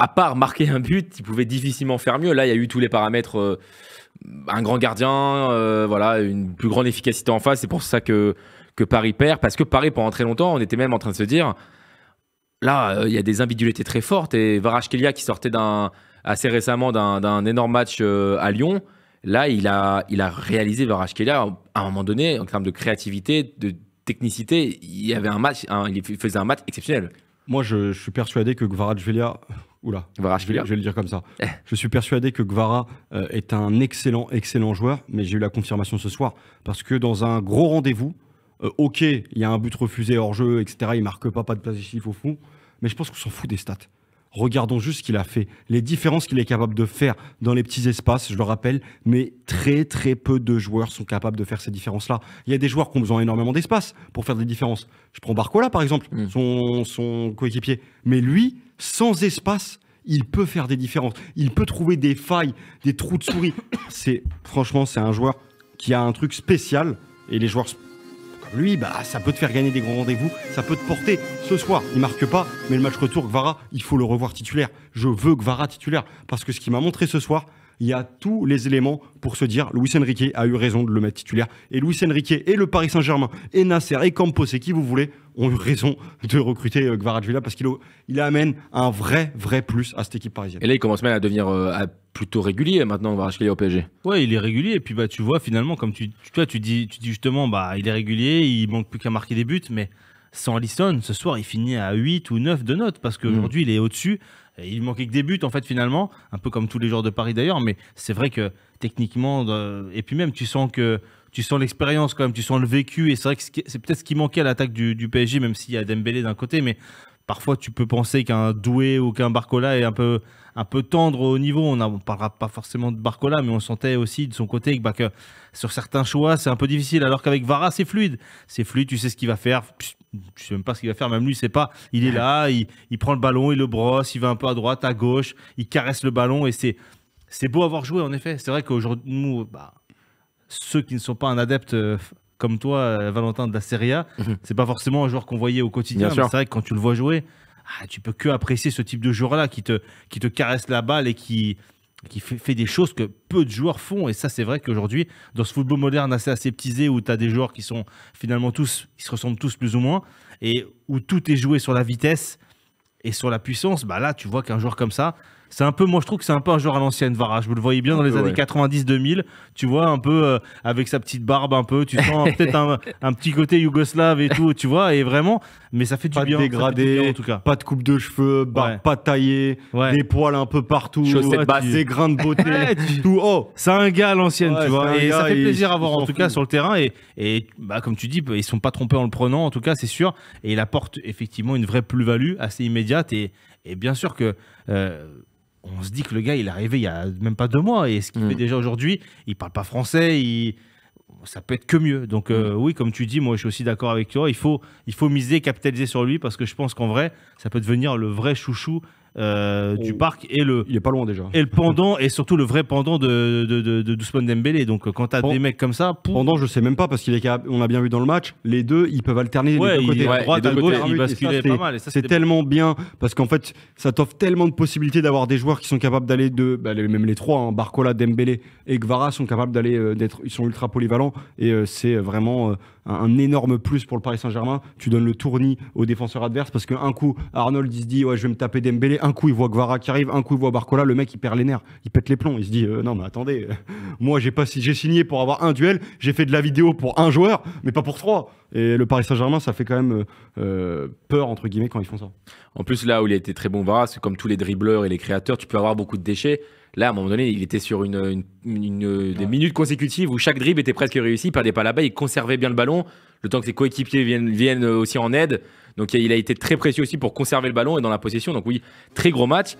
à part marquer un but, il pouvait difficilement faire mieux. Là, il y a eu tous les paramètres, un grand gardien, voilà, une plus grande efficacité en face. C'est pour ça que Paris perd. Parce que Paris, pendant très longtemps, on était même en train de se dire, là, il y a des individualités très fortes. Et Kvaratskhelia, qui sortait assez récemment d'un énorme match à Lyon, là, il a réalisé Kvaratskhelia à un moment donné, en termes de créativité, de technicité, il y avait il faisait un match exceptionnel. Moi, je suis persuadé que Kvaratskhelia... Oula, je vais le dire comme ça. Je suis persuadé que Kvara est un excellent joueur, mais j'ai eu la confirmation ce soir. Parce que dans un gros rendez-vous, ok, il y a un but refusé hors jeu, etc. Il marque pas de passe décisive au fond. Mais je pense qu'on s'en fout des stats. Regardons juste ce qu'il a fait. Les différences qu'il est capable de faire dans les petits espaces, je le rappelle, mais très peu de joueurs sont capables de faire ces différences-là. Il y a des joueurs qui ont besoin énormément d'espace pour faire des différences. Je prends Barcola par exemple, son coéquipier. Mais lui, sans espace, il peut faire des différences. Il peut trouver des failles, des trous de souris. Franchement, c'est un joueur qui a un truc spécial. Et les joueurs comme lui, ça peut te faire gagner des grands rendez-vous. Ça peut te porter. Ce soir, il marque pas. Mais le match retour, Kvara, il faut le revoir titulaire. Je veux Kvara titulaire. Parce que ce qu'il m'a montré ce soir, il y a tous les éléments pour se dire Luis Enrique a eu raison de le mettre titulaire. Et Luis Enrique et le Paris Saint-Germain et Nasser et Campos et qui vous voulez ont eu raison de recruter Kvaratskhelia parce qu'il amène un vrai plus à cette équipe parisienne. Et là, il commence même à devenir plutôt régulier maintenant, Kvaratskhelia au PSG. Ouais, il est régulier. Et puis tu vois finalement, comme tu dis justement, il est régulier, il manque plus qu'à marquer des buts, mais sans Alisson, ce soir, il finit à 8 ou 9 de notes parce qu'aujourd'hui, il est au-dessus. Il manquait que des buts, en fait, finalement, un peu comme tous les joueurs de Paris d'ailleurs, mais c'est vrai que techniquement, et puis même, tu sens l'expérience quand même, tu sens le vécu, et c'est vrai que c'est peut-être ce qui manquait à l'attaque du PSG, même s'il y a Dembélé d'un côté, mais parfois tu peux penser qu'un Doué ou qu'un Barcola est un peu tendre au niveau. On ne parlera pas forcément de Barcola, mais on sentait aussi de son côté que sur certains choix, c'est un peu difficile, alors qu'avec Kvara, c'est fluide. C'est fluide, tu sais ce qu'il va faire. Je sais même pas ce qu'il va faire, même lui, il sait pas. Il est là, il prend le ballon, il le brosse, il va un peu à droite, à gauche, il caresse le ballon, et c'est beau à voir jouer, en effet. C'est vrai qu'aujourd'hui, nous, ceux qui ne sont pas un adepte comme toi, Valentin, de la Serie A, c'est pas forcément un joueur qu'on voyait au quotidien, mais c'est vrai que quand tu le vois jouer, tu peux que apprécier ce type de joueur-là qui te caresse la balle et qui fait des choses que peu de joueurs font. Et ça, c'est vrai qu'aujourd'hui, dans ce football moderne assez aseptisé, où tu as des joueurs qui sont finalement tous, ils se ressemblent tous plus ou moins, et où tout est joué sur la vitesse et sur la puissance, là, tu vois qu'un joueur comme ça, c'est un peu, moi je trouve que c'est un peu un joueur à l'ancienne, Kvara. Je vous le voyais bien dans les années 90-2000, tu vois, un peu avec sa petite barbe, un peu, tu sens peut-être un petit côté yougoslave et tout, tu vois, et vraiment, mais ça fait du bien. Pas dégradé, en tout cas. Pas de coupe de cheveux, pas taillé, des poils un peu partout, des grains de beauté, tout. C'est un gars à l'ancienne, tu vois, et ça fait plaisir à voir en tout cas sur le terrain, et comme tu dis, ils sont pas trompés en le prenant, en tout cas, c'est sûr, et il apporte effectivement une vraie plus-value assez immédiate, et bien sûr que on se dit que le gars, il est arrivé il y a même pas 2 mois, et ce qu'il fait déjà aujourd'hui, il parle pas français, ça peut être que mieux. Donc oui, comme tu dis, moi je suis aussi d'accord avec toi, il faut miser, capitaliser sur lui, parce que je pense qu'en vrai, ça peut devenir le vrai chouchou du parc, et il est pas loin déjà. Et le pendant, et surtout le vrai pendant de Ousmane Dembélé. Donc quand tu as des mecs comme ça, pendant, je sais même pas, parce on a bien vu dans le match, les deux, ils peuvent alterner les deux côtés. À droite, à gauche, il basculait pas mal. C'est tellement bien, parce qu'en fait, ça t'offre tellement de possibilités d'avoir des joueurs qui sont capables d'aller même les trois, Barcola, Dembélé et Kvara sont capables d'aller ils sont ultra polyvalents, et c'est vraiment un énorme plus pour le Paris Saint-Germain. Tu donnes le tournis aux défenseurs adverses, parce qu'un coup, Arnold, il se dit, ouais, je vais me taper Dembélé. Un coup, il voit Kvara qui arrive. Un coup, il voit Barcola. Le mec, il perd les nerfs. Il pète les plombs. Il se dit, non, mais attendez, moi, j'ai signé pour avoir un duel. J'ai fait de la vidéo pour un joueur, mais pas pour 3. Et le Paris Saint-Germain, ça fait quand même peur, entre guillemets, quand ils font ça. En plus, là où il a été très bon, Kvara, c'est comme tous les dribbleurs et les créateurs, tu peux avoir beaucoup de déchets. Là, à un moment donné, il était sur des minutes consécutives où chaque dribble était presque réussi. Il perdait pas la balle, il conservait bien le ballon, le temps que ses coéquipiers viennent aussi en aide. Donc il a été très précieux aussi pour conserver le ballon et dans la possession. Donc oui, très gros match.